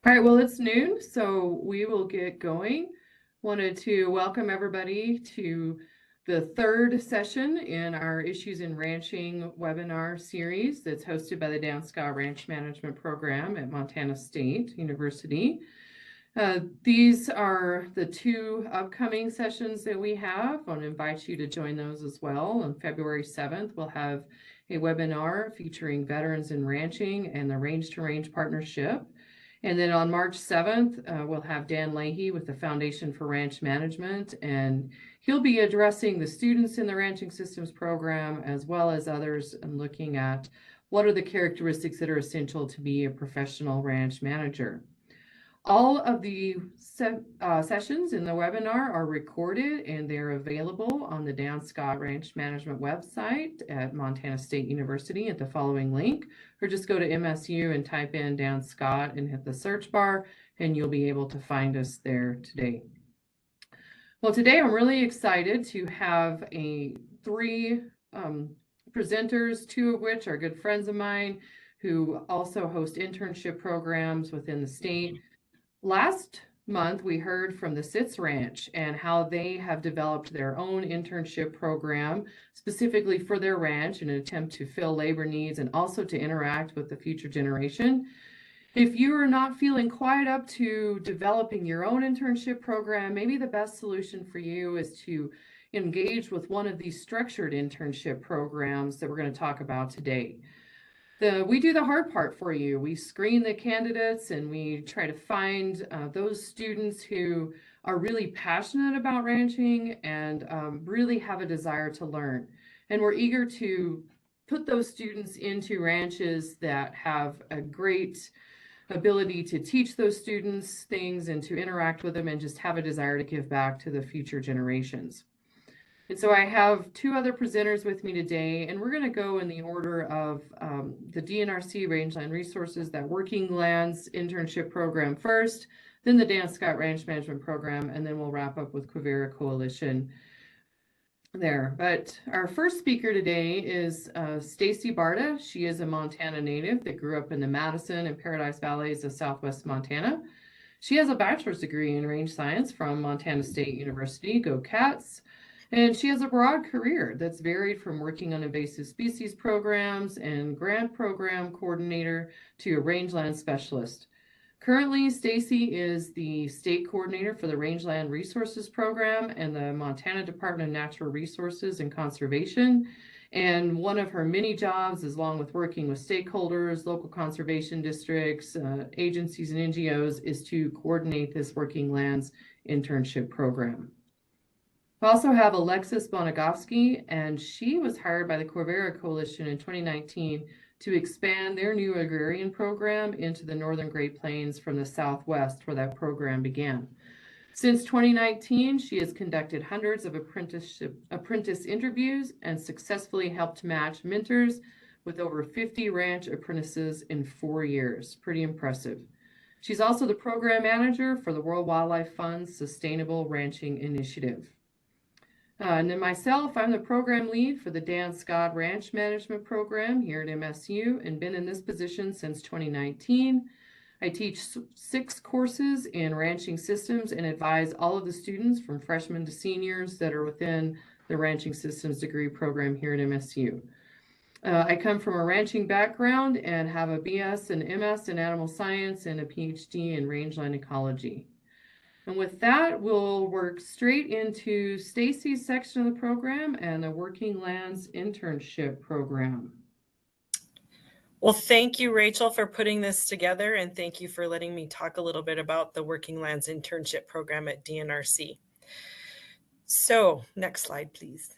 All right, well, it's noon, so we will get going. Wanted to welcome everybody to the third session in our Issues in Ranching webinar series that's hosted by the Dan Scott Ranch Management Program at Montana State University. These are the two upcoming sessions that we have. I want to invite you to join those as well. On February 7th, we'll have a webinar featuring veterans in ranching and the Range to Range Partnership. And then on March 7th, we'll have Dan Leahy with the Foundation for Ranch Management, and he'll be addressing the students in the Ranching Systems program as well as others and looking at what are the characteristics that are essential to be a professional ranch manager. All of the sessions in the webinar are recorded and they're available on the Dan Scott Ranch Management website at Montana State University at the following link, or just go to MSU and type in Dan Scott and hit the search bar, and you'll be able to find us there today. Well, today I'm really excited to have three presenters, two of which are good friends of mine who also host internship programs within the state. Last month, we heard from the Sitz Ranch and how they have developed their own internship program specifically for their ranch in an attempt to fill labor needs and also to interact with the future generation. If you are not feeling quite up to developing your own internship program, maybe the best solution for you is to engage with one of these structured internship programs that we're going to talk about today. We do the hard part for you. We screen the candidates and we try to find those students who are really passionate about ranching and really have a desire to learn. And we're eager to put those students into ranches that have a great ability to teach those students things and to interact with them and just have a desire to give back to the future generations. And so I have two other presenters with me today, and we're going to go in the order of the DNRC Rangeland Resources, that Working Lands Internship Program first, then the Dan Scott Ranch Management Program, and then we'll wrap up with Quivira Coalition there. But our first speaker today is Stacy Barta. She is a Montana native that grew up in the Madison and Paradise Valleys of Southwest Montana. She has a bachelor's degree in range science from Montana State University, go Cats. And she has a broad career that's varied from working on invasive species programs and grant program coordinator to a rangeland specialist. Currently, Stacy is the state coordinator for the Rangeland Resources Program and the Montana Department of Natural Resources and Conservation. And one of her many jobs, along with working with stakeholders, local conservation districts, agencies, and NGOs, is to coordinate this Working Lands internship program. We also have Alexis Bonagovsky, and she was hired by the Quivira Coalition in 2019 to expand their new agrarian program into the Northern Great Plains from the Southwest, where that program began. Since 2019, she has conducted hundreds of apprentice interviews and successfully helped match mentors with over 50 ranch apprentices in 4 years. Pretty impressive. She's also the program manager for the World Wildlife Fund's Sustainable Ranching Initiative. And then myself, I'm the program lead for the Dan Scott Ranch Management Program here at MSU and been in this position since 2019. I teach 6 courses in ranching systems and advise all of the students from freshmen to seniors that are within the Ranching Systems degree program here at MSU. I come from a ranching background and have a BS and MS in animal science and a PhD in rangeland ecology. And with that, we'll work straight into Stacy's section of the program and the Working Lands Internship Program. Well, thank you, Rachel, for putting this together, and thank you for letting me talk a little bit about the Working Lands Internship Program at DNRC. So, next slide, please.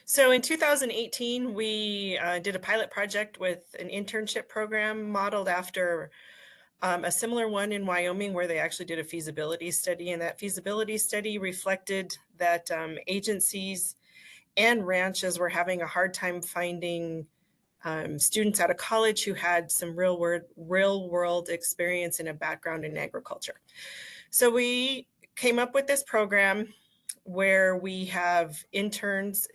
So in 2018, we did a pilot project with an internship program modeled after a similar one in Wyoming, where they actually did a feasibility study, and that feasibility study reflected that agencies and ranches were having a hard time finding students out of college who had some real world experience and a background in agriculture. So we came up with this program where we have interns.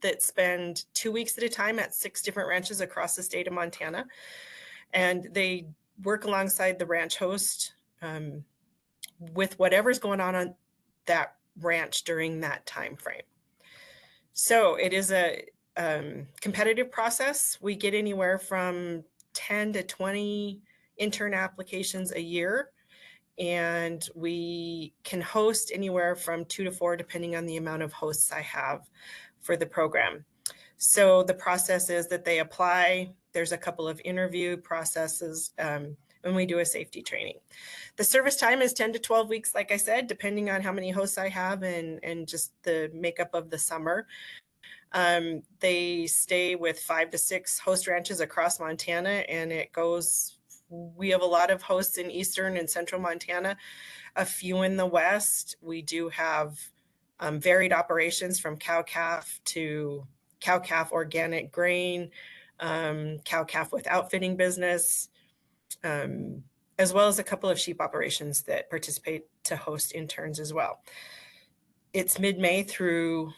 that spend 2 weeks at a time at 6 different ranches across the state of Montana. And they work alongside the ranch host with whatever's going on that ranch during that time frame. So it is a competitive process. We get anywhere from 10 to 20 intern applications a year, and we can host anywhere from 2 to 4 depending on the amount of hosts I have for the program. So the process is that they apply. There's a couple of interview processes, and we do a safety training. The service time is 10 to 12 weeks, like I said, depending on how many hosts I have and just the makeup of the summer. They stay with 5 to 6 host ranches across Montana, and it goes, we have a lot of hosts in eastern and central Montana, a few in the west. We do have varied operations from cow-calf to cow-calf organic grain, cow-calf with outfitting business, as well as a couple of sheep operations that participate to host interns as well. It's mid-May through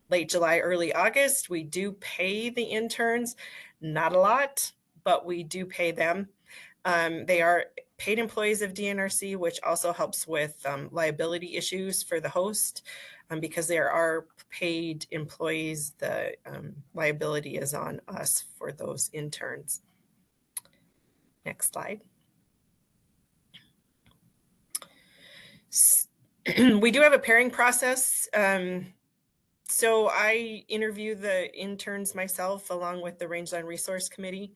late July, early August. We do pay the interns, not a lot, but we do pay them. They are paid employees of DNRC, which also helps with liability issues for the host. Because there are paid employees, the liability is on us for those interns. Next slide. We do have a pairing process. So I interview the interns myself along with the Rangeland Resource Committee,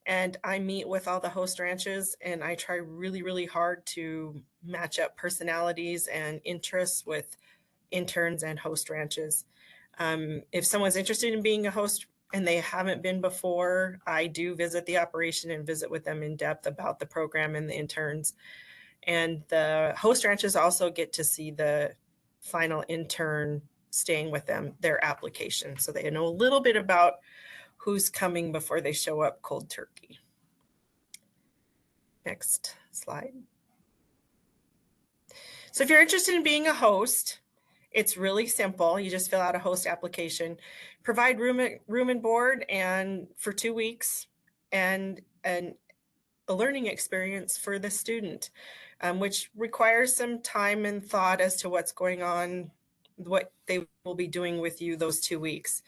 and I meet with all the host ranches, and I try really, really hard to match up personalities and interests with interns and host ranches. If someone's interested in being a host and they haven't been before, I do visit the operation and visit with them in depth about the program and the interns. And the host ranches also get to see the final intern staying with them, their application. So they know a little bit about who's coming before they show up cold turkey. Next slide. So if you're interested in being a host, it's really simple. You just fill out a host application, provide room and board and for 2 weeks, and a learning experience for the student, which requires some time and thought as to what's going on, what they will be doing with you those 2 weeks.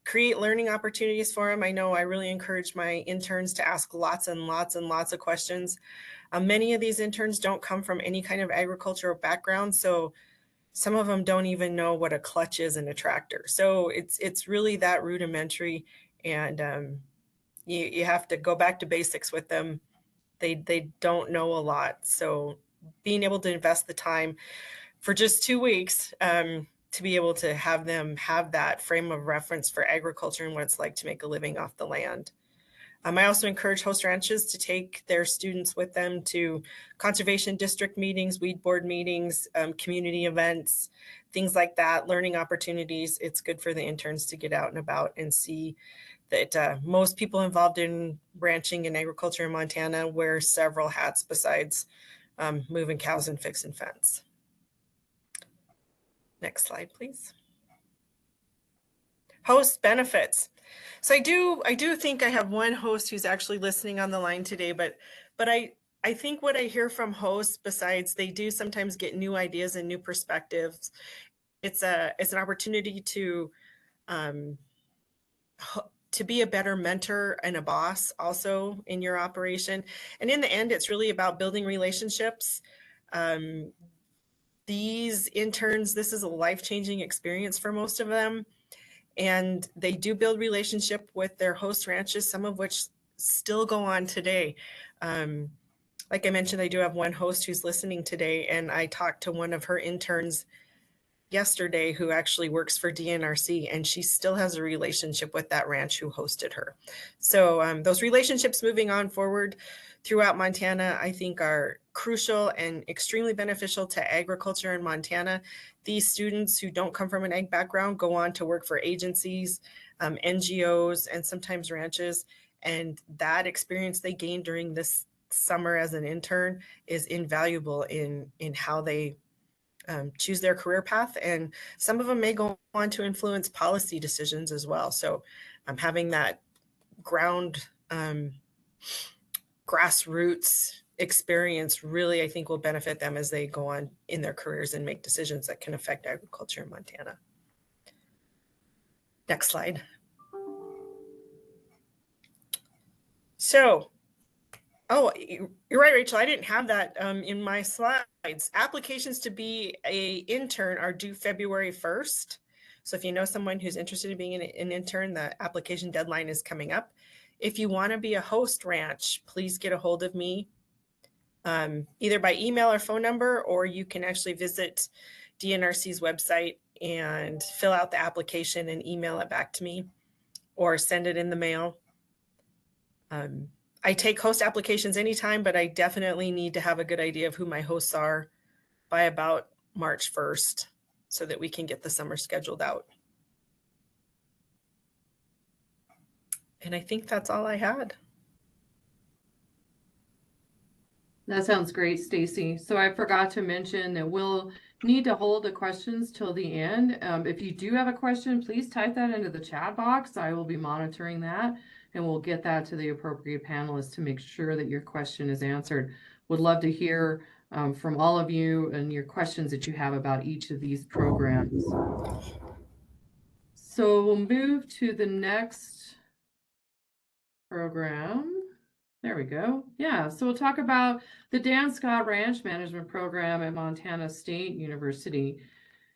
Create learning opportunities for them. I know I really encourage my interns to ask lots and lots and lots of questions. Many of these interns don't come from any kind of agricultural background, so some of them don't even know what a clutch is in a tractor. So it's really that rudimentary, and you have to go back to basics with them. They don't know a lot. So being able to invest the time for just 2 weeks to be able to have them have that frame of reference for agriculture and what it's like to make a living off the land. I also encourage host ranches to take their students with them to conservation district meetings, weed board meetings, community events, things like that, learning opportunities. It's good for the interns to get out and about and see that most people involved in ranching and agriculture in Montana wear several hats besides moving cows and fixing fence. Next slide, please. Host benefits. So I do think I have one host who's actually listening on the line today, but I think what I hear from hosts, besides they do sometimes get new ideas and new perspectives, it's an opportunity to be a better mentor and a boss also in your operation. And in the end, it's really about building relationships. These interns, this is a life-changing experience for most of them. And they do build relationship with their host ranches, some of which still go on today. Like I mentioned, I do have one host who's listening today, and I talked to one of her interns yesterday who actually works for DNRC, and she still has a relationship with that ranch who hosted her. So those relationships moving on forward throughout Montana, I think are crucial and extremely beneficial to agriculture in Montana. These students who don't come from an ag background go on to work for agencies, NGOs, and sometimes ranches. And that experience they gained during this summer as an intern is invaluable in how they choose their career path, and some of them may go on to influence policy decisions as well. So having that ground grassroots experience really, I think, will benefit them as they go on in their careers and make decisions that can affect agriculture in Montana. Next slide. So, oh, you're right, Rachel. I didn't have that in my slides. Applications to be an intern are due February 1st. So if you know someone who's interested in being an intern, the application deadline is coming up. If you want to be a host ranch, please get a hold of me either by email or phone number, or you can actually visit DNRC's website and fill out the application and email it back to me, or send it in the mail. I take host applications anytime, but I definitely need to have a good idea of who my hosts are by about March 1st so that we can get the summer scheduled out. And I think that's all I had. That sounds great, Stacy. So I forgot to mention that we'll need to hold the questions till the end. If you do have a question, please type that into the chat box. I will be monitoring that, and we'll get that to the appropriate panelists to make sure that your question is answered. Would love to hear from all of you and your questions that you have about each of these programs. So we'll move to the next program. There we go. Yeah, so we'll talk about the Dan Scott Ranch Management Program at Montana State University.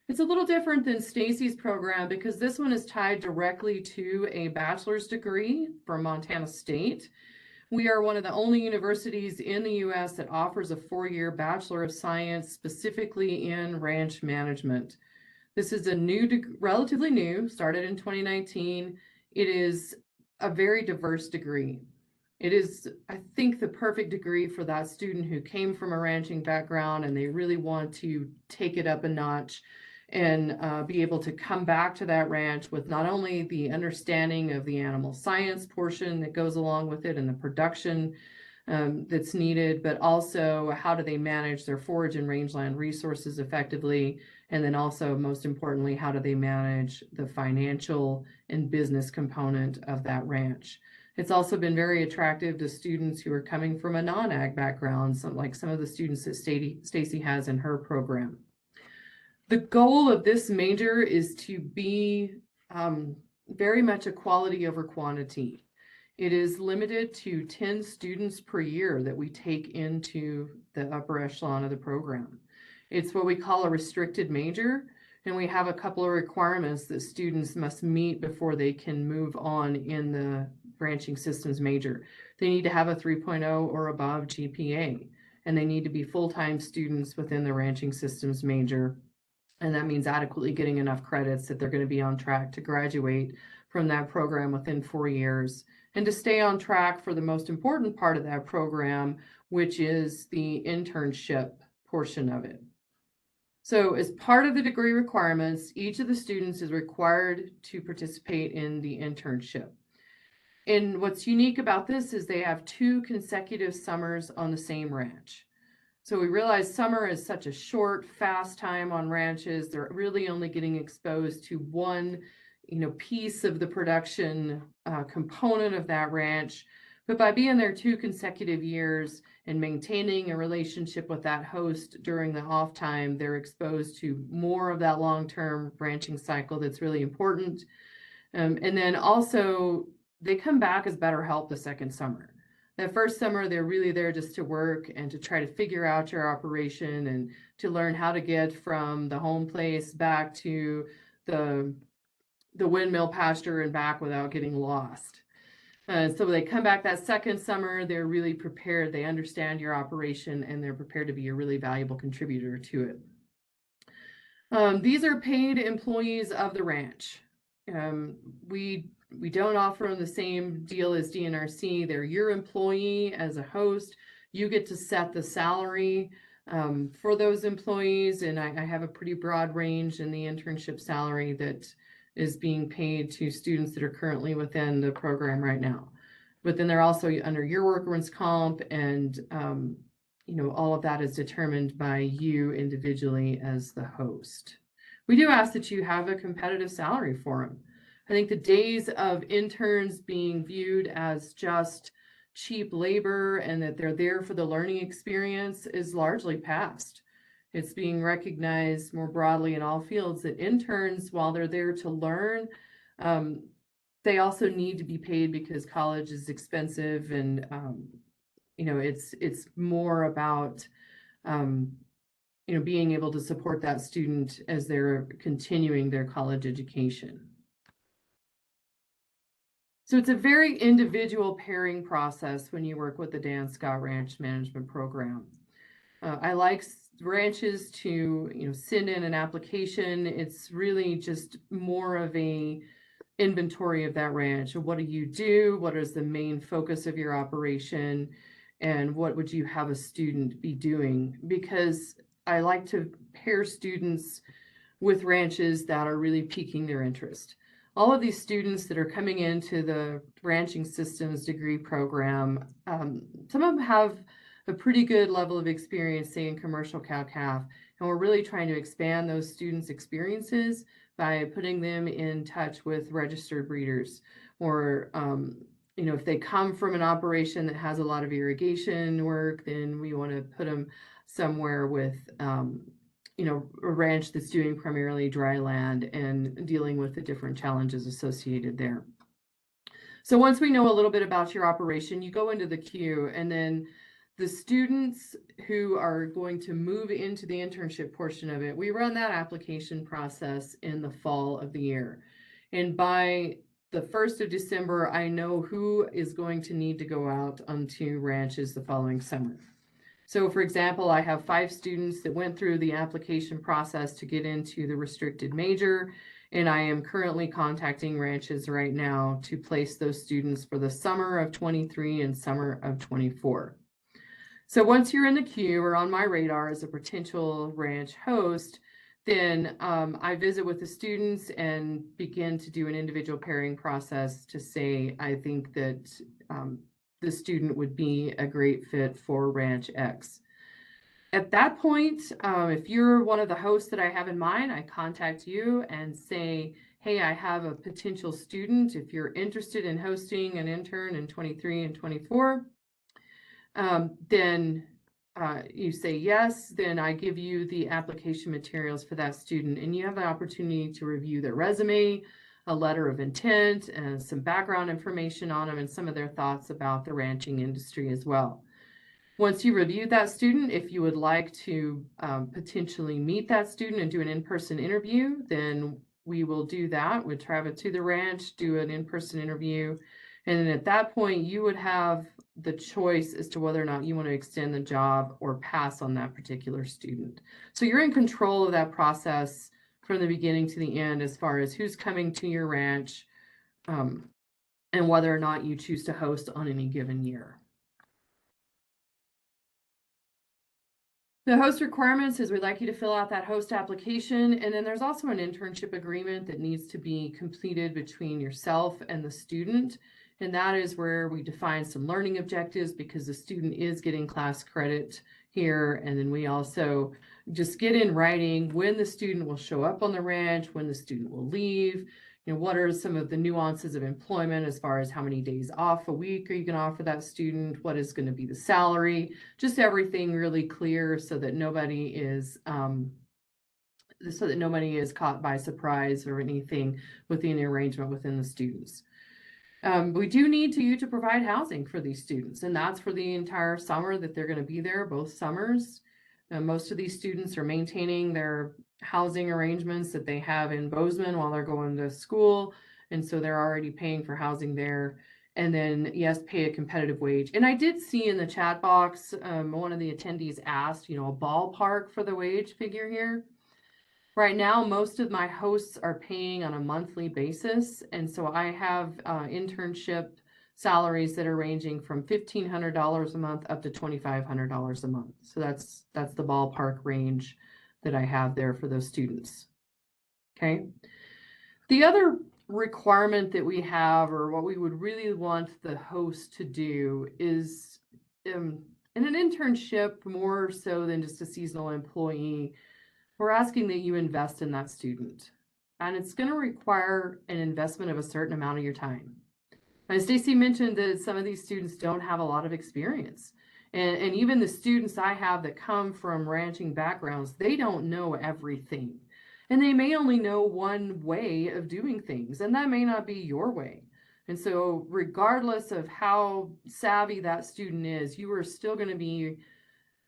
It's a little different than Stacy's program because this one is tied directly to a bachelor's degree from Montana State. We are one of the only universities in the U.S. that offers a 4-year Bachelor of Science specifically in ranch management. This is a new, relatively new, started in 2019. It is a very diverse degree. It is, I think, the perfect degree for that student who came from a ranching background and they really want to take it up a notch and be able to come back to that ranch with not only the understanding of the animal science portion that goes along with it and the production that's needed, but also how do they manage their forage and rangeland resources effectively, and then also, most importantly, how do they manage the financial and business component of that ranch. It's also been very attractive to students who are coming from a non-ag background, like some of the students that Stacy has in her program. The goal of this major is to be very much a quality over quantity. It is limited to 10 students per year that we take into the upper echelon of the program. It's what we call a restricted major, and we have a couple of requirements that students must meet before they can move on in the ranching systems major. They need to have a 3.0 or above GPA, and they need to be full-time students within the ranching systems major. And that means adequately getting enough credits that they're going to be on track to graduate from that program within 4 years, and to stay on track for the most important part of that program, which is the internship portion of it. So as part of the degree requirements, each of the students is required to participate in the internship. And what's unique about this is they have 2 consecutive summers on the same ranch. So we realize summer is such a short, fast time on ranches. They're really only getting exposed to one, piece of the production component of that ranch. But by being there 2 consecutive years and maintaining a relationship with that host during the off time, they're exposed to more of that long-term ranching cycle that's really important. And then also they come back as better help the second summer. That first summer, they're really there just to work and to try to figure out your operation and to learn how to get from the home place back to the windmill pasture and back without getting lost. So they come back that second summer, they're really prepared. They understand your operation and they're prepared to be a really valuable contributor to it. These are paid employees of the ranch. We don't offer them the same deal as DNRC. They're your employee as a host. You get to set the salary for those employees, and I have a pretty broad range in the internship salary that is being paid to students that are currently within the program right now. But then they're also under your workers' comp and all of that is determined by you individually as the host. We do ask that you have a competitive salary for them. I think the days of interns being viewed as just cheap labor and that they're there for the learning experience is largely past. It's being recognized more broadly in all fields that interns, while they're there to learn, they also need to be paid because college is expensive, and it's more about being able to support that student as they're continuing their college education. So it's a very individual pairing process when you work with the Dan Scott Ranch Management Program. I like ranches to send in an application. It's really just more of a inventory of that ranch. What do you do? What is the main focus of your operation? And what would you have a student be doing? Because I like to pair students with ranches that are really piquing their interest. All of these students that are coming into the ranching systems degree program, some of them have a pretty good level of experience, say in commercial cow-calf, and we're really trying to expand those students' experiences by putting them in touch with registered breeders, or if they come from an operation that has a lot of irrigation work, then we want to put them somewhere with a ranch that's doing primarily dry land and dealing with the different challenges associated there. So once we know a little bit about your operation, you go into the queue, and then the students who are going to move into the internship portion of it, we run that application process in the fall of the year. And by the 1st of December, I know who is going to need to go out onto ranches the following summer. So for example, I have 5 students that went through the application process to get into the restricted major, and I am currently contacting ranches right now to place those students for the summer of 23 and summer of 24. So once you're in the queue or on my radar as a potential ranch host, then I visit with the students and begin to do an individual pairing process to say, I think that the student would be a great fit for Ranch X. At that point, if you're one of the hosts that I have in mind, I contact you and say, hey, I have a potential student. If you're interested in hosting an intern in 23 and 24, then you say yes, then I give you the application materials for that student, and you have the opportunity to review their resume, a letter of intent, and some background information on them and some of their thoughts about the ranching industry as well. Once you review that student, if you would like to potentially meet that student and do an in-person interview, then we will do that. We'll travel to the ranch, do an in-person interview, and then at that point, you would have the choice as to whether or not you want to extend the job or pass on that particular student. So you're in control of that process from the beginning to the end as far as who's coming to your ranch, and whether or not you choose to host on any given year. The host requirements is we'd like you to fill out that host application, and then there's also an internship agreement that needs to be completed between yourself and the student. And that is where we define some learning objectives, because the student is getting class credit here. And then we also just get in writing when the student will show up on the ranch, when the student will leave, what are some of the nuances of employment as far as how many days off a week are you going to offer that student, what is going to be the salary, just everything really clear so that nobody is caught by surprise or anything within the arrangement within the students. We do need you to provide housing for these students, and that's for the entire summer that they're going to be there, both summers. Most of these students are maintaining their housing arrangements that they have in Bozeman while they're going to school, and so they're already paying for housing there. And then, yes, pay a competitive wage. And I did see in the chat box, one of the attendees asked, a ballpark for the wage figure here. Right now, most of my hosts are paying on a monthly basis, and so I have internship salaries that are ranging from $1,500 a month up to $2,500 a month. So that's the ballpark range that I have there for those students. Okay. The other requirement that we have, or what we would really want the host to do, is And an internship, more so than just a seasonal employee, we're asking that you invest in that student. And it's going to require an investment of a certain amount of your time. And Stacy mentioned that some of these students don't have a lot of experience. And even the students I have that come from ranching backgrounds, they don't know everything. And they may only know one way of doing things, and that may not be your way. And so, regardless of how savvy that student is, you are still going to be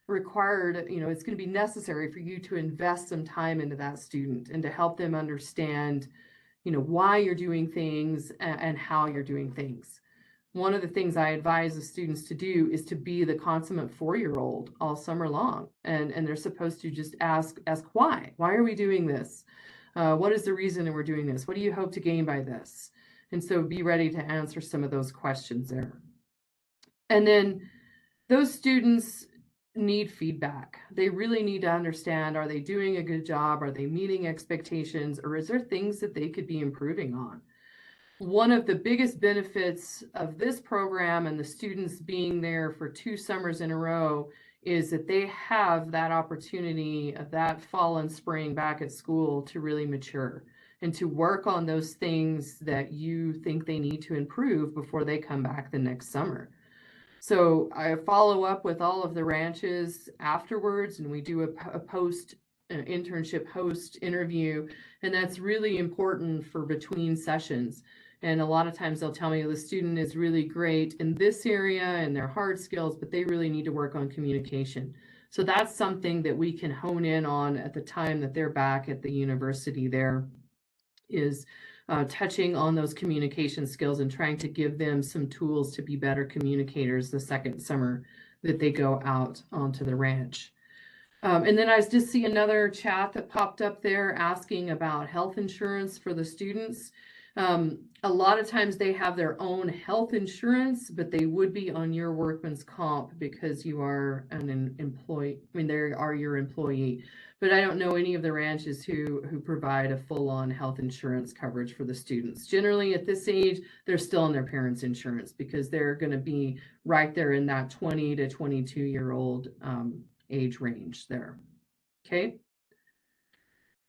required, it's going to be necessary for you to invest some time into that student and to help them understand, why you're doing things and how you're doing things. One of the things I advise the students to do is to be the consummate 4-year-old all summer long. And they're supposed to just ask why? Why are we doing this? What is the reason that we're doing this? What do you hope to gain by this? And so be ready to answer some of those questions there. And then those students need feedback. They really need to understand, are they doing a good job? Are they meeting expectations? Or is there things that they could be improving on? One of the biggest benefits of this program and the students being there for 2 summers in a row is that they have that opportunity of that fall and spring back at school to really mature and to work on those things that you think they need to improve before they come back the next summer. So I follow up with all of the ranches afterwards, and we do a post internship host interview, and that's really important for between sessions. And a lot of times they'll tell me the student is really great in this area and their hard skills, but they really need to work on communication. So that's something that we can hone in on at the time that they're back at the university there, is touching on those communication skills and trying to give them some tools to be better communicators the second summer that they go out onto the ranch. And then I just see another chat that popped up there asking about health insurance for the students. A lot of times they have their own health insurance, but they would be on your workman's comp because you are an employee. I mean, they are your employee. But I don't know any of the ranches who provide a full-on health insurance coverage for the students. Generally, at this age, they're still on their parents' insurance because they're going to be right there in that 20 to 22-year-old age range there. Okay.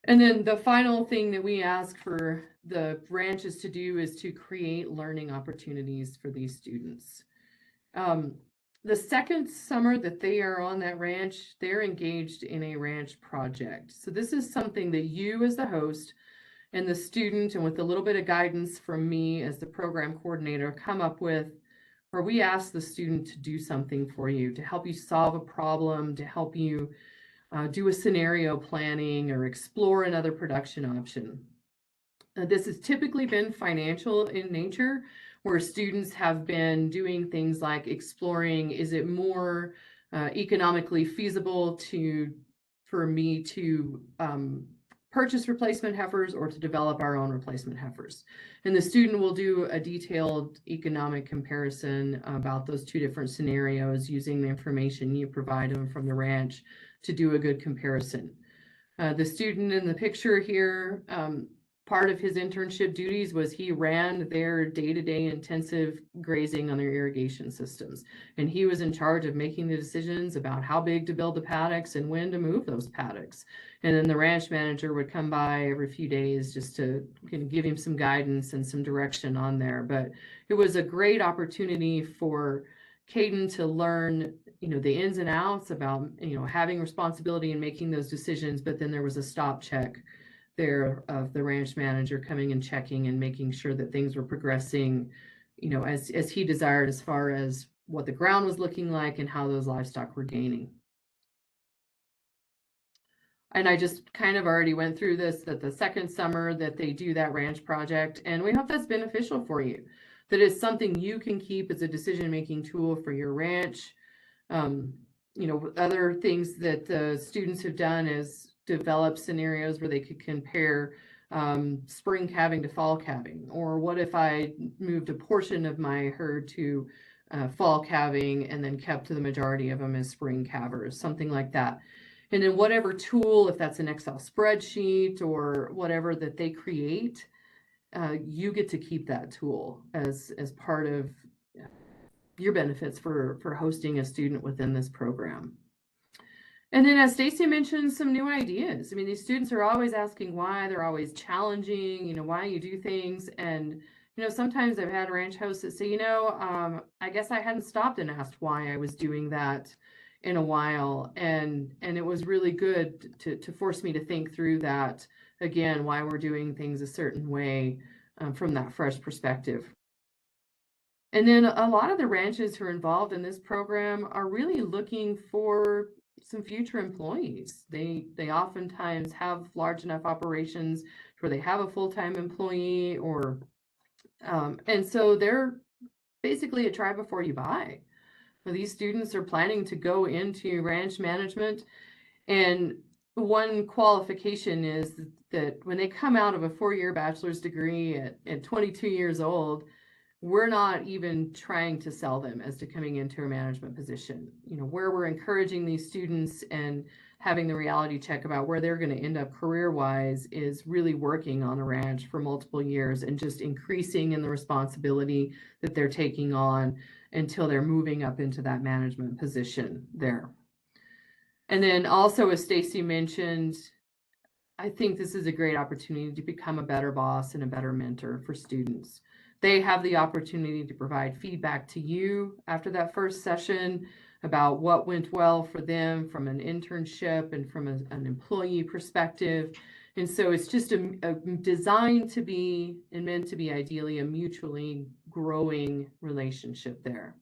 And then the final thing that we ask for the ranches to do is to create learning opportunities for these students. The second summer that they are on that ranch, they're engaged in a ranch project. So this is something that you as the host and the student, and with a little bit of guidance from me as the program coordinator, come up with, where we ask the student to do something for you, to help you solve a problem, to help you do a scenario planning or explore another production option. This has typically been financial in nature, where students have been doing things like exploring, is it more economically feasible for me to purchase replacement heifers or to develop our own replacement heifers? And the student will do a detailed economic comparison about those 2 different scenarios using the information you provide them from the ranch to do a good comparison. The student in the picture here, part of his internship duties was he ran their day-to-day intensive grazing on their irrigation systems. And he was in charge of making the decisions about how big to build the paddocks and when to move those paddocks. And then the ranch manager would come by every few days just to give him some guidance and some direction on there. But it was a great opportunity for Caden to learn, the ins and outs about, having responsibility and making those decisions. But then there was a stop check there of the ranch manager coming and checking and making sure that things were progressing, as he desired, as far as what the ground was looking like and how those livestock were gaining. And I just kind of already went through this, that the second summer that they do that ranch project, and we hope that's beneficial for you, that it's something you can keep as a decision-making tool for your ranch. Other things that the students have done is develop scenarios where they could compare spring calving to fall calving, or what if I moved a portion of my herd to fall calving and then kept the majority of them as spring calvers, something like that. And then whatever tool, if that's an Excel spreadsheet or whatever that they create, you get to keep that tool as part of your benefits for hosting a student within this program. And then, as Stacy mentioned, some new ideas. I mean, these students are always asking why, they're always challenging, why you do things. And, sometimes I've had ranch hosts that say, I guess I hadn't stopped and asked why I was doing that in a while. And it was really good to force me to think through that again, why we're doing things a certain way from that fresh perspective. And then a lot of the ranches who are involved in this program are really looking for some future employees. They oftentimes have large enough operations where they have a full-time employee or and so they're basically a try before you buy. So these students are planning to go into ranch management, and one qualification is that when they come out of a 4-year bachelor's degree at 22 years old, we're not even trying to sell them as to coming into a management position. Where we're encouraging these students and having the reality check about where they're going to end up career-wise is really working on a ranch for multiple years and just increasing in the responsibility that they're taking on until they're moving up into that management position there. And then also, as Stacy mentioned, I think this is a great opportunity to become a better boss and a better mentor for students. They have the opportunity to provide feedback to you after that first session about what went well for them from an internship and from an employee perspective. And so it's just a designed to be and meant to be ideally a mutually growing relationship there.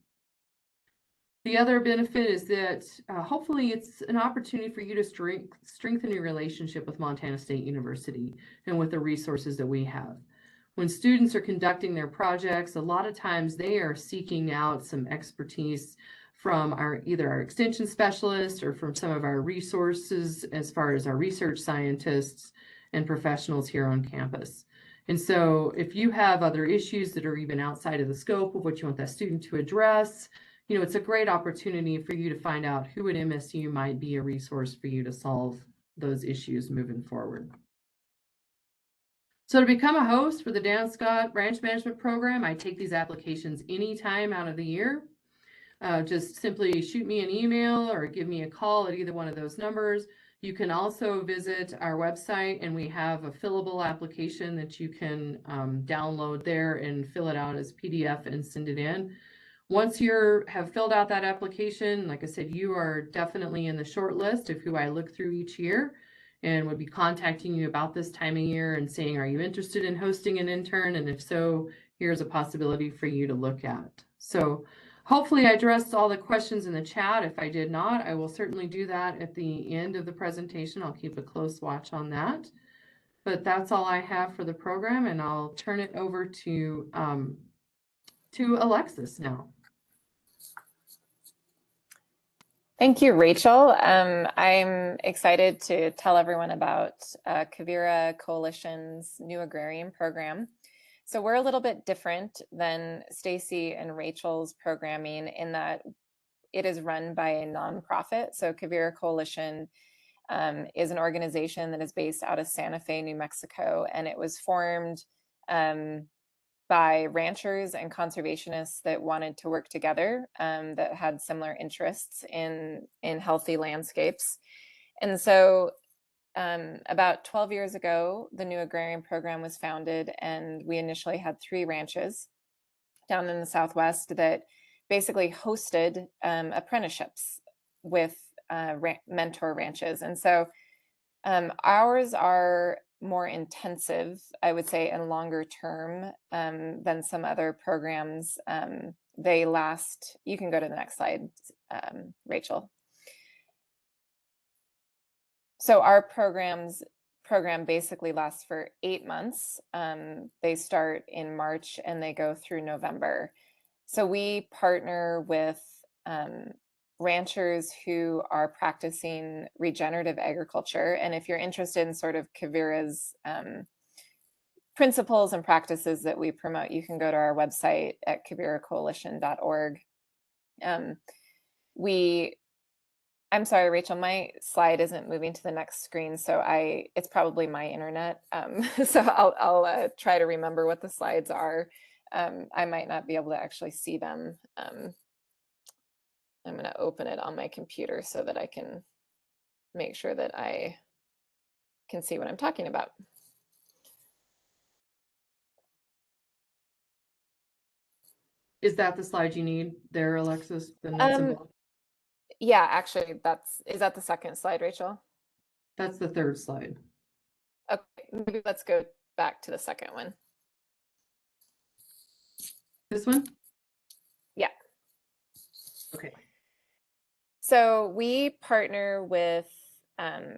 The other benefit is that hopefully it's an opportunity for you to strengthen your relationship with Montana State University and with the resources that we have. When students are conducting their projects, a lot of times they are seeking out some expertise from either our extension specialists or from some of our resources as far as our research scientists and professionals here on campus. And so if you have other issues that are even outside of the scope of what you want that student to address, it's a great opportunity for you to find out who at MSU might be a resource for you to solve those issues moving forward. So to become a host for the Dan Scott Ranch Management Program, I take these applications anytime out of the year. Just simply shoot me an email or give me a call at either one of those numbers. You can also visit our website, and we have a fillable application that you can download there and fill it out as PDF and send it in. Once you have filled out that application, like I said, you are definitely in the short list of who I look through each year and would be contacting you about this time of year and saying, are you interested in hosting an intern? And if so, here's a possibility for you to look at. So hopefully I addressed all the questions in the chat. If I did not, I will certainly do that at the end of the presentation. I'll keep a close watch on that. But that's all I have for the program, and I'll turn it over to Alexis now. Thank you, Rachel. I'm excited to tell everyone about Quivira Coalition's new agrarian program. So we're a little bit different than Stacy and Rachel's programming in that it is run by a nonprofit. So Quivira Coalition is an organization that is based out of Santa Fe, New Mexico, and it was formed by ranchers and conservationists that wanted to work together, that had similar interests in healthy landscapes. And so about 12 years ago, the new agrarian program was founded, and we initially had 3 ranches down in the Southwest that basically hosted apprenticeships with mentor ranches. And so ours are more intensive, I would say, and longer term than some other programs. They last, you can go to the next slide, Rachel. So our program basically lasts for 8 months. They start in March and they go through November. So we partner with ranchers who are practicing regenerative agriculture. And if you're interested in sort of Quivira's principles and practices that we promote, you can go to our website at quiviracoalition.org. I'm sorry, Rachel, my slide isn't moving to the next screen, so it's probably my internet. So I'll try to remember what the slides are. I might not be able to actually see them I'm going to open it on my computer so that I can make sure that I can see what I'm talking about. Is that the slide you need there, Alexis? The nuts and bolts? Yeah, actually, is that the second slide, Rachel? That's the third slide. Okay, maybe let's go back to the second one. This one? Yeah. Okay. So we partner with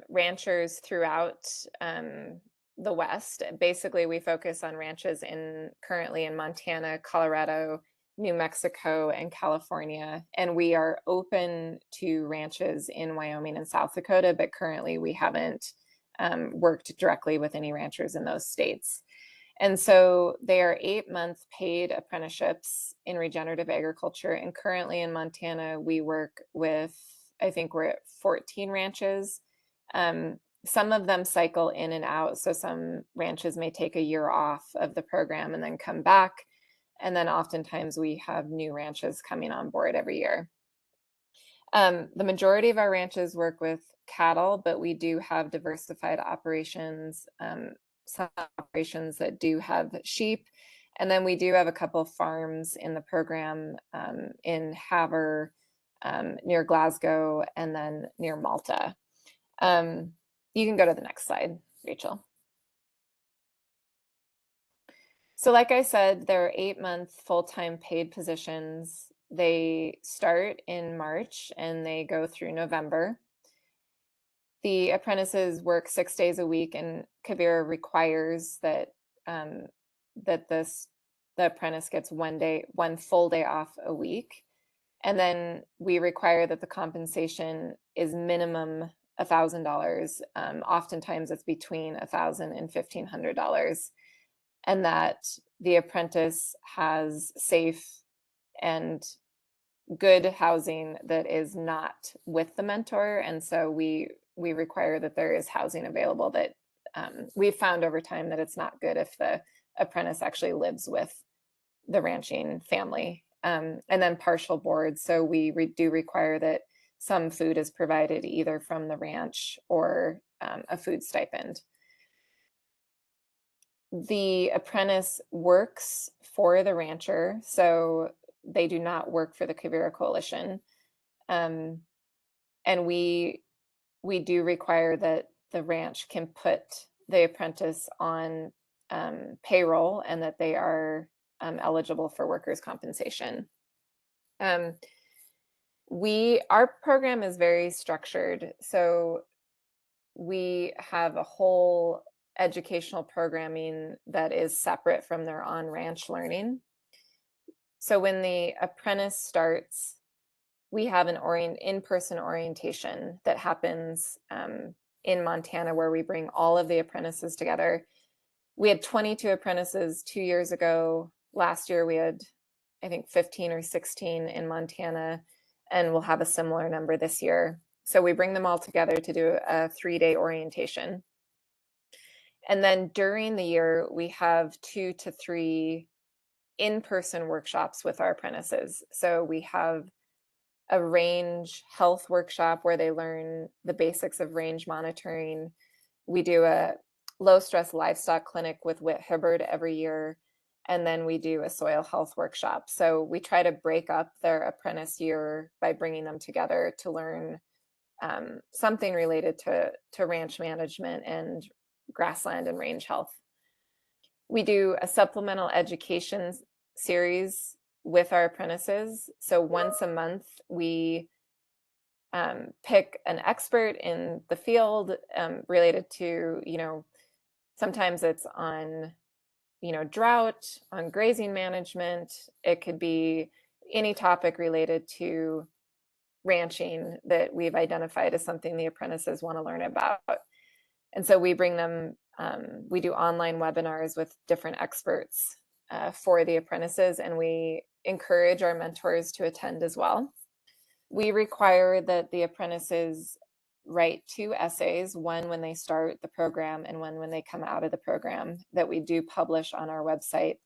ranchers throughout the West. Basically, we focus on ranches currently in Montana, Colorado, New Mexico, and California. And we are open to ranches in Wyoming and South Dakota, but currently we haven't worked directly with any ranchers in those states. And so they are 8-month paid apprenticeships in regenerative agriculture. And currently in Montana, we work with, I think we're at 14 ranches. Some of them cycle in and out. So some ranches may take a year off of the program and then come back. And then oftentimes we have new ranches coming on board every year. The majority of our ranches work with cattle, but we do have diversified operations, some operations that do have sheep. And then we do have a couple farms in the program in Havre, near Glasgow, and then near Malta. You can go to the next slide, Rachel. So like I said, there are 8-month full-time paid positions. They start in March and they go through November. The apprentices work 6 days a week, and Quivira requires that the apprentice gets one full day off a week. And then we require that the compensation is minimum $1,000. Oftentimes it's between $1,000 and $1,500. And that the apprentice has safe and good housing that is not with the mentor. And so we require that there is housing available. That we've found over time that it's not good if the apprentice actually lives with the ranching family. And then partial board. So we do require that some food is provided either from the ranch or a food stipend. The apprentice works for the rancher, so they do not work for the Quivira Coalition. And we do require that the ranch can put the apprentice on payroll and that they are eligible for workers' compensation. Our program is very structured. So we have a whole educational programming that is separate from their on-ranch learning. So when the apprentice starts, we have an in-person orientation that happens in Montana, where we bring all of the apprentices together. We had 22 apprentices 2 years ago. Last year we had, I think, 15 or 16 in Montana, and we'll have a similar number this year. So we bring them all together to do a 3-day orientation. And then during the year, we have 2 to 3 in-person workshops with our apprentices. So we have a range health workshop where they learn the basics of range monitoring. We do a low stress livestock clinic with Whit Hibbard every year. And then we do a soil health workshop. So we try to break up their apprentice year by bringing them together to learn something related to ranch management and grassland and range health. We do a supplemental education series with our apprentices. So once a month, we pick an expert in the field related to, sometimes it's on, drought, on grazing management. It could be any topic related to ranching that we've identified as something the apprentices want to learn about. And so we bring them, we do online webinars with different experts for the apprentices, and we encourage our mentors to attend as well. We require that the apprentices write 2 essays, one when they start the program and one when they come out of the program, that we do publish on our website.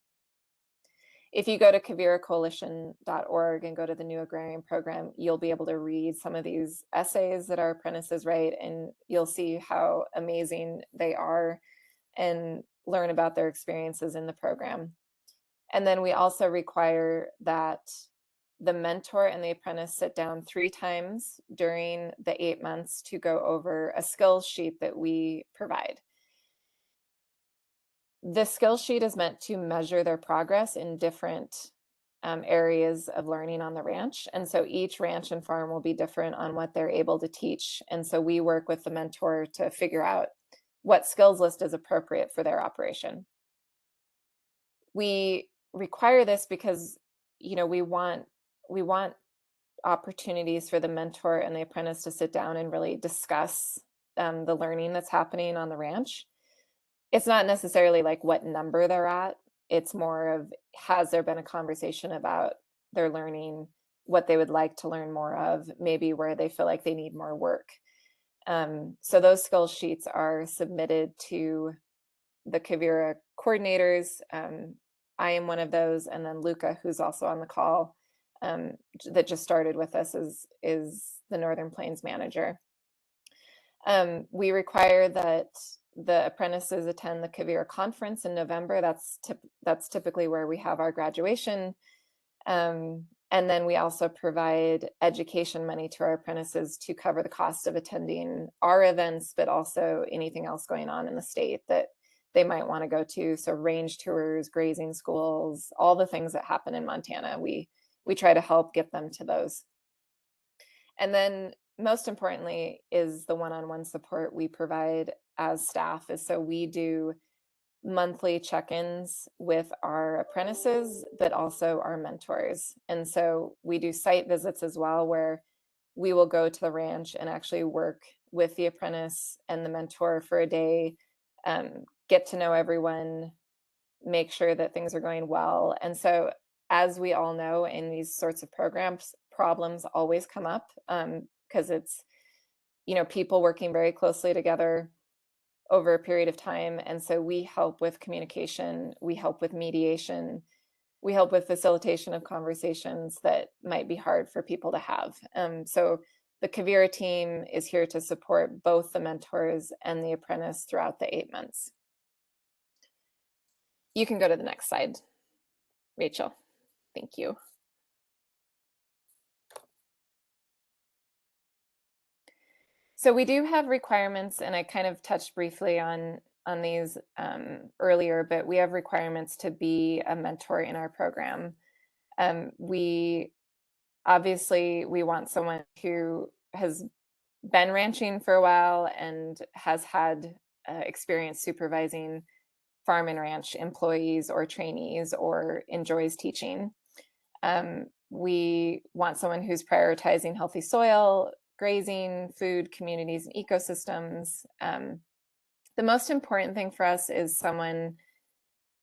if you go to quiviracoalition.org and go to the New Agrarian Program, you'll be able to read some of these essays that our apprentices write, and you'll see how amazing they are and learn about their experiences in the program. And then we also require that the mentor and the apprentice sit down 3 times during the 8 months to go over a skills sheet that we provide. The skill sheet is meant to measure their progress in different areas of learning on the ranch. And so each ranch and farm will be different on what they're able to teach. And so we work with the mentor to figure out what skills list is appropriate for their operation. We require this because, we want opportunities for the mentor and the apprentice to sit down and really discuss the learning that's happening on the ranch. It's not necessarily like what number they're at. It's more of, has there been a conversation about their learning, what they would like to learn more of, maybe where they feel like they need more work. So those skill sheets are submitted to the Quivira coordinators. I am one of those, and then Luca, who's also on the call, that just started with us, is the Northern Plains manager. We require that the apprentices attend the Quivira conference in November. That's typically where we have our graduation. And then we also provide education money to our apprentices to cover the cost of attending our events, but also anything else going on in the state that they might want to go to. So range tours, grazing schools, all the things that happen in Montana, we try to help get them to those. And then most importantly is the one-on-one support we provide as staff. So we do monthly check-ins with our apprentices, but also our mentors. And so we do site visits as well, where we will go to the ranch and actually work with the apprentice and the mentor for a day, get to know everyone, make sure that things are going well. And so, as we all know, in these sorts of programs, problems always come up, because it's, people working very closely together over a period of time. And so we help with communication, we help with mediation, we help with facilitation of conversations that might be hard for people to have. So the Quivira team is here to support both the mentors and the apprentice throughout the 8 months. You can go to the next slide, Rachel. Thank you. So we do have requirements, and I kind of touched briefly on these earlier, but we have requirements to be a mentor in our program. We want someone who has been ranching for a while and has had experience supervising farm and ranch employees or trainees or enjoys teaching. We want someone who's prioritizing healthy soil, grazing, food, communities, and ecosystems. The most important thing for us is someone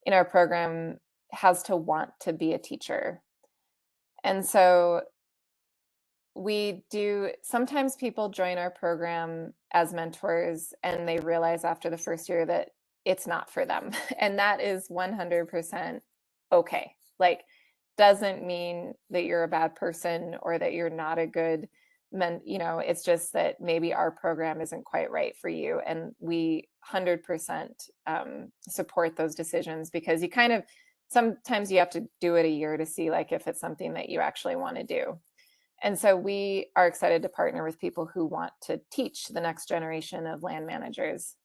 in our program has to want to be a teacher. And so sometimes people join our program as mentors and they realize after the first year that it's not for them. And that is 100% okay. Like, doesn't mean that you're a bad person or that you're not a good it's just that maybe our program isn't quite right for you. And we 100% support those decisions, because sometimes you have to do it a year to see like if it's something that you actually want to do. And so we are excited to partner with people who want to teach the next generation of land managers.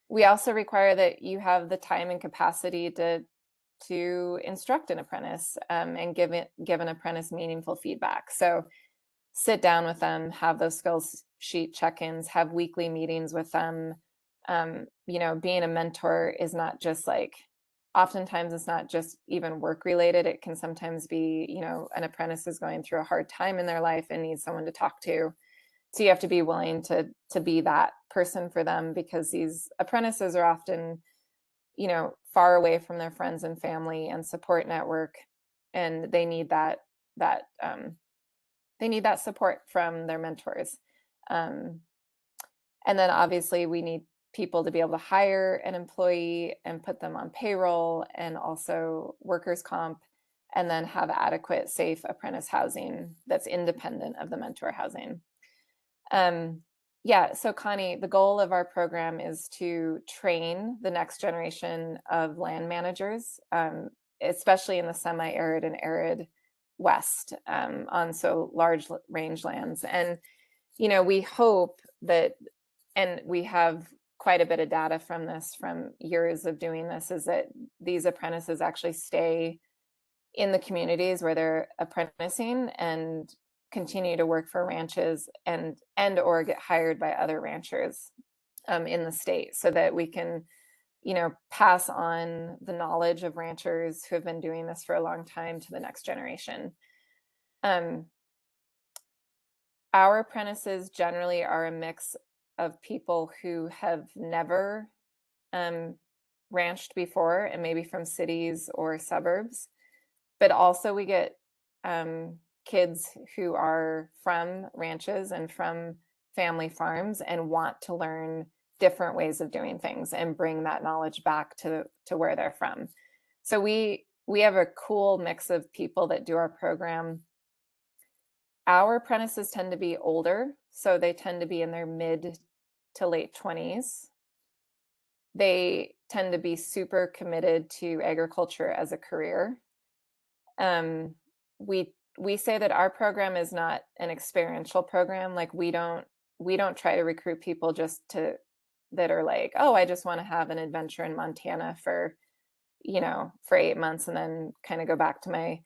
We also require that you have the time and capacity to instruct an apprentice and give an apprentice meaningful feedback. So sit down with them, have those skills sheet check-ins, have weekly meetings with them. Being a mentor is not just like, oftentimes it's not just even work related. It can sometimes be, an apprentice is going through a hard time in their life and needs someone to talk to. So you have to be willing to be that person for them, because these apprentices are often, far away from their friends and family and support network, and they need that support from their mentors. And then obviously we need people to be able to hire an employee and put them on payroll and also workers' comp, and then have adequate, safe apprentice housing that's independent of the mentor housing. Yeah, so Connie, the goal of our program is to train the next generation of land managers, especially in the semi-arid and arid West, on so large range lands. And, we hope that, and we have quite a bit of data from this, from years of doing this, is that these apprentices actually stay in the communities where they're apprenticing and continue to work for ranches and or get hired by other ranchers in the state, so that we can pass on the knowledge of ranchers who have been doing this for a long time to the next generation. Our apprentices generally are a mix of people who have never ranched before, and maybe from cities or suburbs. But also we get kids who are from ranches and from family farms and want to learn different ways of doing things and bring that knowledge back to where they're from. So we have a cool mix of people that do our program. Our apprentices tend to be older, so they tend to be in their mid to late 20s. They tend to be super committed to agriculture as a career. We say that our program is not an experiential program. Like we don't try to recruit people just that are like, oh, I just want to have an adventure in Montana for 8 months and then kind of go back to my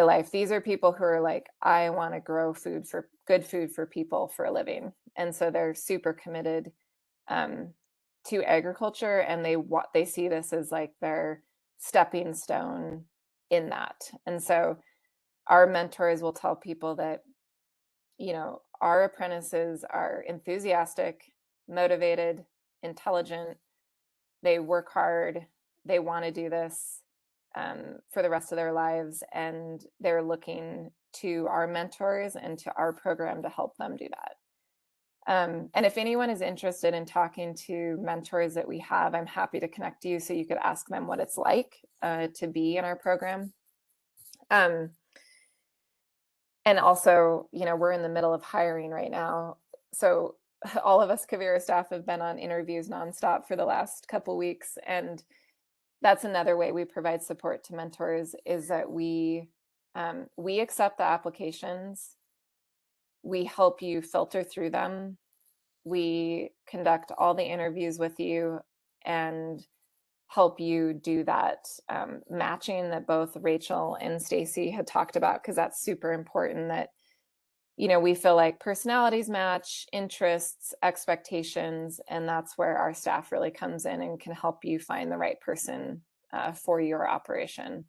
life. These are people who are like, I want to grow good food for people for a living. And so they're super committed to agriculture, and they see this as like their stepping stone in that. And so our mentors will tell people that, our apprentices are enthusiastic, motivated, intelligent, they work hard, they want to do this for the rest of their lives, and they're looking to our mentors and to our program to help them do that. And if anyone is interested in talking to mentors that we have, I'm happy to connect you so you could ask them what it's like to be in our program. And also, we're in the middle of hiring right now. So all of us Quivira staff have been on interviews nonstop for the last couple weeks. And that's another way we provide support to mentors, is that we accept the applications. We help you filter through them. We conduct all the interviews with you and help you do that matching that both Rachel and Stacy had talked about, because that's super important. That we feel like personalities match, interests, expectations, and that's where our staff really comes in and can help you find the right person for your operation.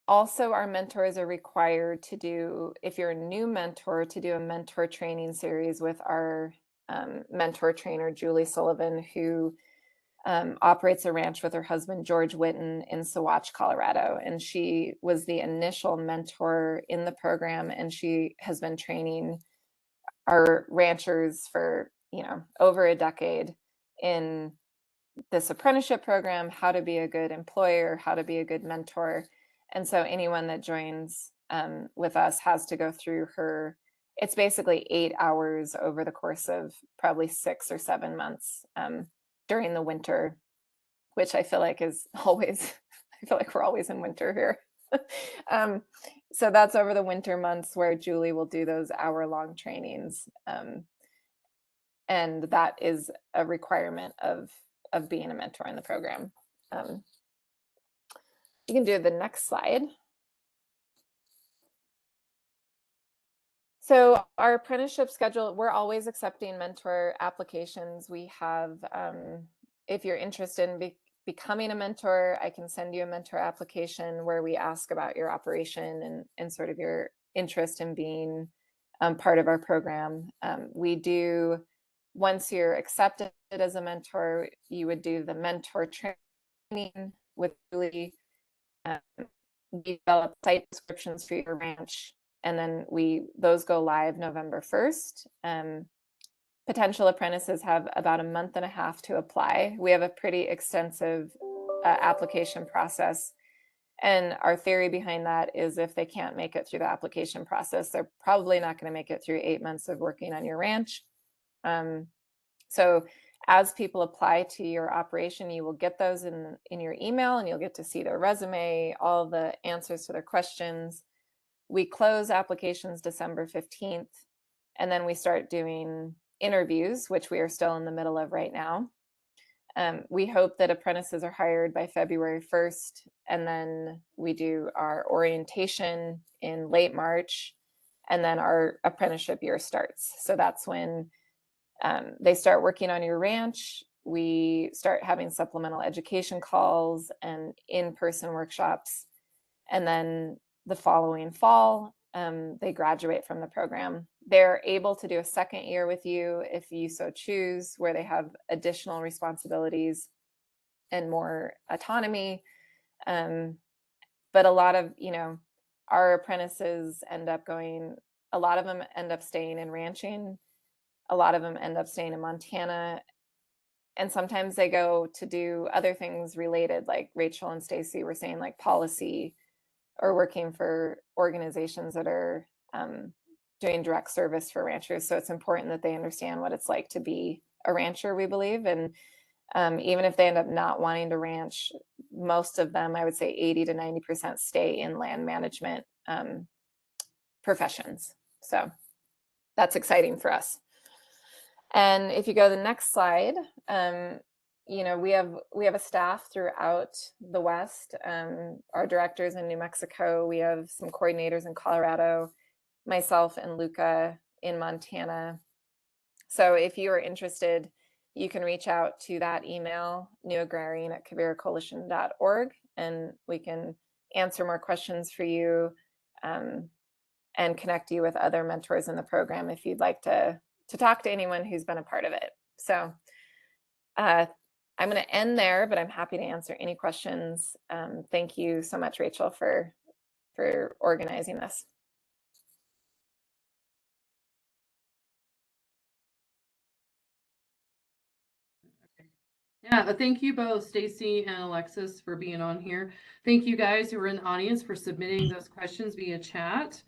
Also, our mentors are required to do, if you're a new mentor, to do a mentor training series with our mentor trainer, Julie Sullivan, who operates a ranch with her husband, George Witten, in Saguache, Colorado. And she was the initial mentor in the program, and she has been training our ranchers for, over a decade in this apprenticeship program, how to be a good employer, how to be a good mentor. And so anyone that joins with us has to go through her. It's basically 8 hours over the course of probably 6 or 7 months during the winter, which I feel like is always, I feel like we're always in winter here. So that's over the winter months where Julie will do those hour-long trainings. And that is a requirement of being a mentor in the program. You can do the next slide. So our apprenticeship schedule, we're always accepting mentor applications. We have, if you're interested in becoming a mentor, I can send you a mentor application where we ask about your operation and sort of your interest in being part of our program. We do, once you're accepted as a mentor, you would do the mentor training with Julie. We develop site descriptions for your ranch. And then those go live November 1st. Potential apprentices have about a month and a half to apply. We have a pretty extensive application process. And our theory behind that is if they can't make it through the application process, they're probably not going to make it through 8 months of working on your ranch. So as people apply to your operation, you will get those in your email, and you'll get to see their resume, all the answers to their questions. We close applications December 15th, and then we start doing interviews, which we are still in the middle of right now. We hope that apprentices are hired by February 1st, and then we do our orientation in late March, and then our apprenticeship year starts. So that's when they start working on your ranch. We start having supplemental education calls and in-person workshops. And then the following fall, they graduate from the program. They're able to do a second year with you if you so choose, where they have additional responsibilities and more autonomy. But a lot of, our apprentices end up a lot of them end up staying in ranching. A lot of them end up staying in Montana. And sometimes they go to do other things related, like Rachel and Stacy were saying, like policy, or working for organizations that are doing direct service for ranchers. So it's important that they understand what it's like to be a rancher, we believe. And even if they end up not wanting to ranch, most of them, I would say 80 to 90% stay in land management professions. So that's exciting for us. And if you go to the next slide, we have a staff throughout the West. Our directors in New Mexico, we have some coordinators in Colorado, myself and Luca in Montana. So if you are interested, you can reach out to that email, newagrarian@quiviracoalition.org, and we can answer more questions for you and connect you with other mentors in the program if you'd like to talk to anyone who's been a part of it. So I'm going to end there, but I'm happy to answer any questions. Thank you so much, Rachel, for organizing this. Yeah, thank you both, Stacy and Alexis, for being on here. Thank you guys who are in the audience for submitting those questions via chat.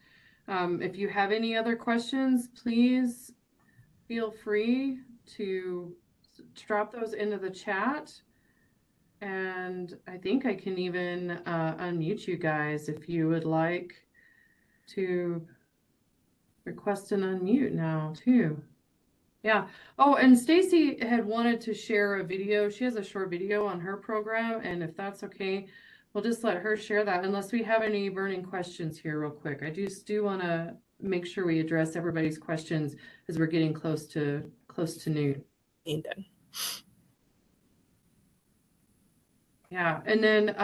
If you have any other questions, please feel free to drop those into the chat. And I think I can even unmute you guys if you would like to request an unmute now too. Yeah. Oh, and Stacy had wanted to share a video. She has a short video on her program, and if that's okay, we'll just let her share that unless we have any burning questions here real quick. I just do want to make sure we address everybody's questions as we're getting close to noon. Yeah, and then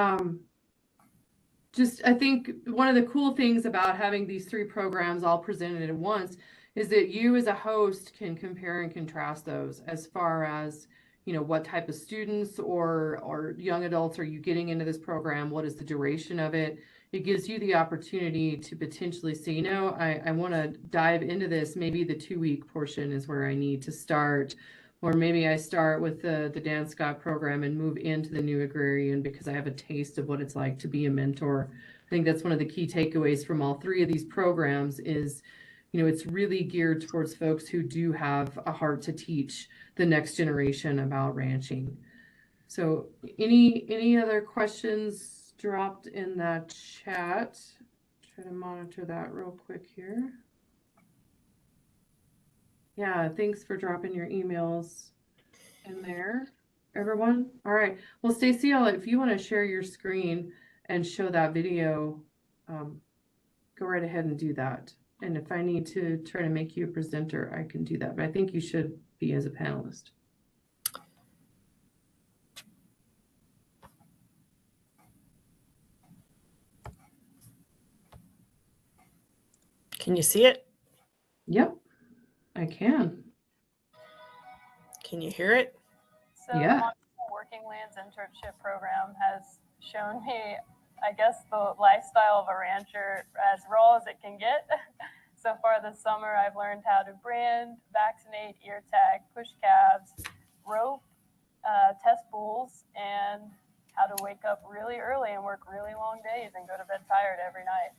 I think one of the cool things about having these three programs all presented at once is that you as a host can compare and contrast those as far as, what type of students or young adults are you getting into this program? What is the duration of it? It gives you the opportunity to potentially say, I want to dive into this. Maybe the 2-week portion is where I need to start. Or maybe I start with the Dan Scott program and move into the New Agrarian because I have a taste of what it's like to be a mentor. I think that's one of the key takeaways from all three of these programs is, it's really geared towards folks who do have a heart to teach the next generation about ranching. So any other questions dropped in that chat? Try to monitor that real quick here. Yeah, thanks for dropping your emails in there, everyone. All right. Well, Stacy, if you want to share your screen and show that video, go right ahead and do that. And if I need to try to make you a presenter, I can do that. But I think you should be as a panelist. Can you see it? Yep, I can. Can you hear it? So Yeah. the Montana Working Lands Internship Program has shown me I guess, the lifestyle of a rancher as raw as it can get. So far this summer, I've learned how to brand, vaccinate, ear tag, push calves, rope, test bulls, and how to wake up really early and work really long days and go to bed tired every night.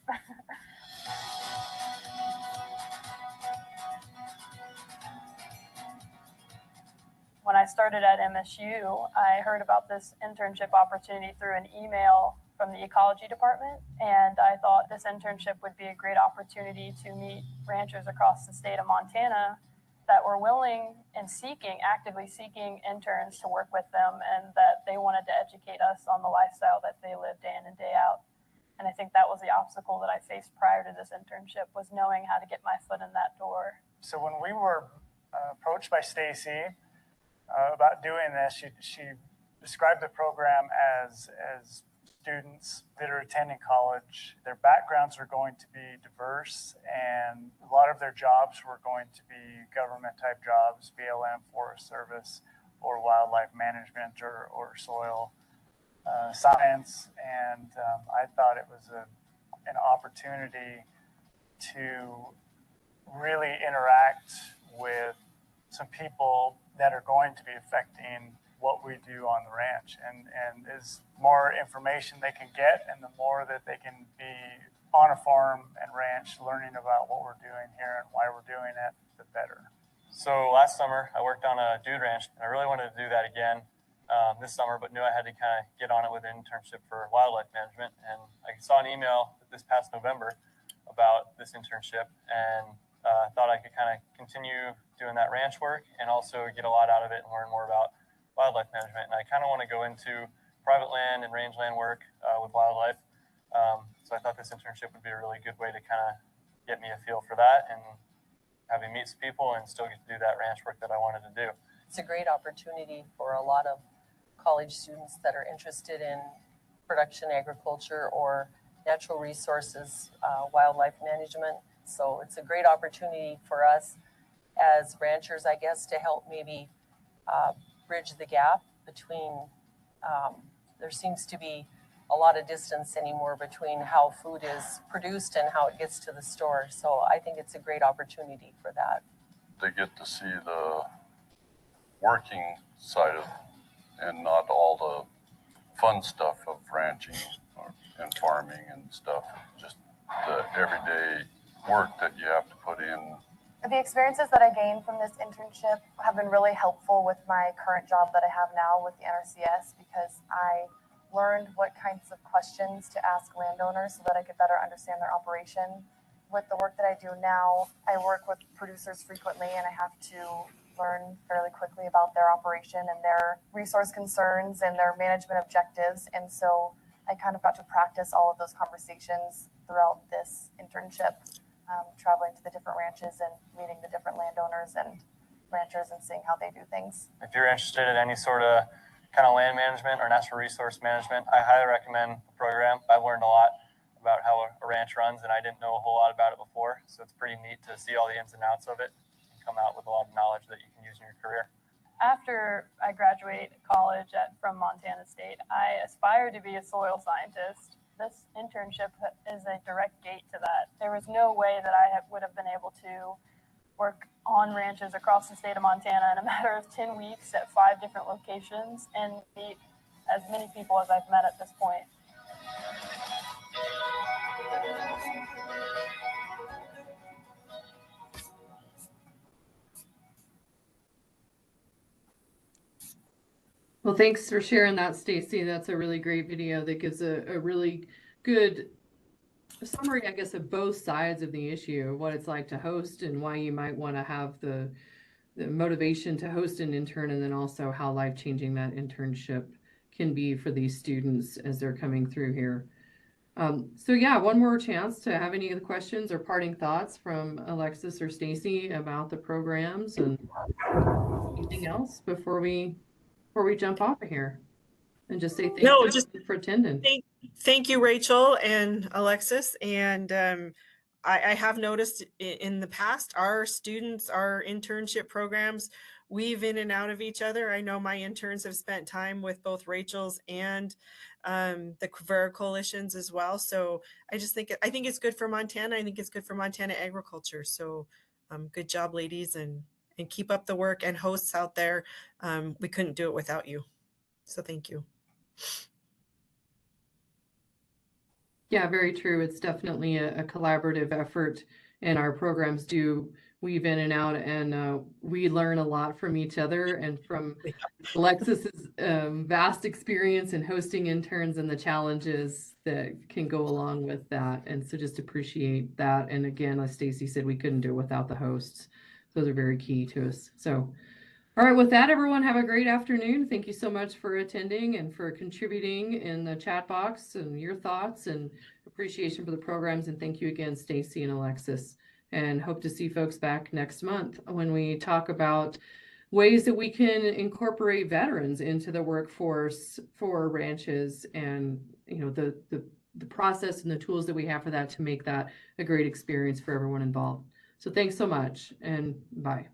When I started at MSU, I heard about this internship opportunity through an email from the ecology department, and I thought this internship would be a great opportunity to meet ranchers across the state of Montana that were willing and actively seeking interns to work with them, and that they wanted to educate us on the lifestyle that they live day in and day out. And I think that was the obstacle that I faced prior to this internship, was knowing how to get my foot in that door. So when we were approached by Stacy about doing this, she described the program as students that are attending college. Their backgrounds are going to be diverse, and a lot of their jobs were going to be government type jobs, BLM, Forest Service, or wildlife management, or soil science. And I thought it was an opportunity to really interact with some people that are going to be affecting what we do on the ranch, and as more information they can get, and the more that they can be on a farm and ranch learning about what we're doing here and why we're doing it, the better. So last summer I worked on a dude ranch, and I really wanted to do that again this summer, but knew I had to kind of get on it with an internship for wildlife management. And I saw an email this past November about this internship, and thought I could kind of continue doing that ranch work and also get a lot out of it and learn more about wildlife management. And I kind of want to go into private land and rangeland work with wildlife. So I thought this internship would be a really good way to kind of get me a feel for that, and have me meet some people and still get to do that ranch work that I wanted to do. It's a great opportunity for a lot of college students that are interested in production agriculture or natural resources, wildlife management. So it's a great opportunity for us as ranchers, I guess, to help maybe bridge the gap between, there seems to be a lot of distance anymore between how food is produced and how it gets to the store. So I think it's a great opportunity for that. They get to see the working side of it and not all the fun stuff of ranching and farming and stuff, just the everyday work that you have to put in. The experiences that I gained from this internship have been really helpful with my current job that I have now with the NRCS, because I learned what kinds of questions to ask landowners so that I could better understand their operation. With the work that I do now, I work with producers frequently, and I have to learn fairly quickly about their operation and their resource concerns and their management objectives. And so I kind of got to practice all of those conversations throughout this internship. Traveling to the different ranches and meeting the different landowners and ranchers and seeing how they do things. If you're interested in any sort of kind of land management or natural resource management, I highly recommend the program. I've learned a lot about how a ranch runs, and I didn't know a whole lot about it before. So it's pretty neat to see all the ins and outs of it and come out with a lot of knowledge that you can use in your career. After I graduate college from Montana State, I aspire to be a soil scientist. This internship is a direct gate to that. There was no way that I would have been able to work on ranches across the state of Montana in a matter of 10 weeks at 5 different locations and meet as many people as I've met at this point. Well, thanks for sharing that, Stacy. That's a really great video that gives a really good summary, I guess, of both sides of the issue, what it's like to host and why you might want to have the motivation to host an intern, and then also how life-changing that internship can be for these students as they're coming through here. So yeah, one more chance to have any of the questions or parting thoughts from Alexis or Stacy about the programs and anything else before we jump off of here, and just say thank you for attending. Thank you, Rachel and Alexis. And I have noticed in the past, our students, our internship programs weave in and out of each other. I know my interns have spent time with both Rachel's and the Quivira coalitions as well. So I think it's good for Montana. I think it's good for Montana agriculture. So good job, ladies, and keep up the work, and hosts out there. We couldn't do it without you. So thank you. Yeah, very true. It's definitely a collaborative effort, and our programs do weave in and out, and we learn a lot from each other and from Alexis's vast experience in hosting interns and the challenges that can go along with that. And so just appreciate that. And again, as Stacy said, we couldn't do it without the hosts. Those are very key to us. So, all right, with that, everyone, have a great afternoon. Thank you so much for attending and for contributing in the chat box and your thoughts and appreciation for the programs. And thank you again, Stacy and Alexis. And hope to see folks back next month when we talk about ways that we can incorporate veterans into the workforce for ranches, and the process and the tools that we have for that to make that a great experience for everyone involved. So thanks so much, and bye.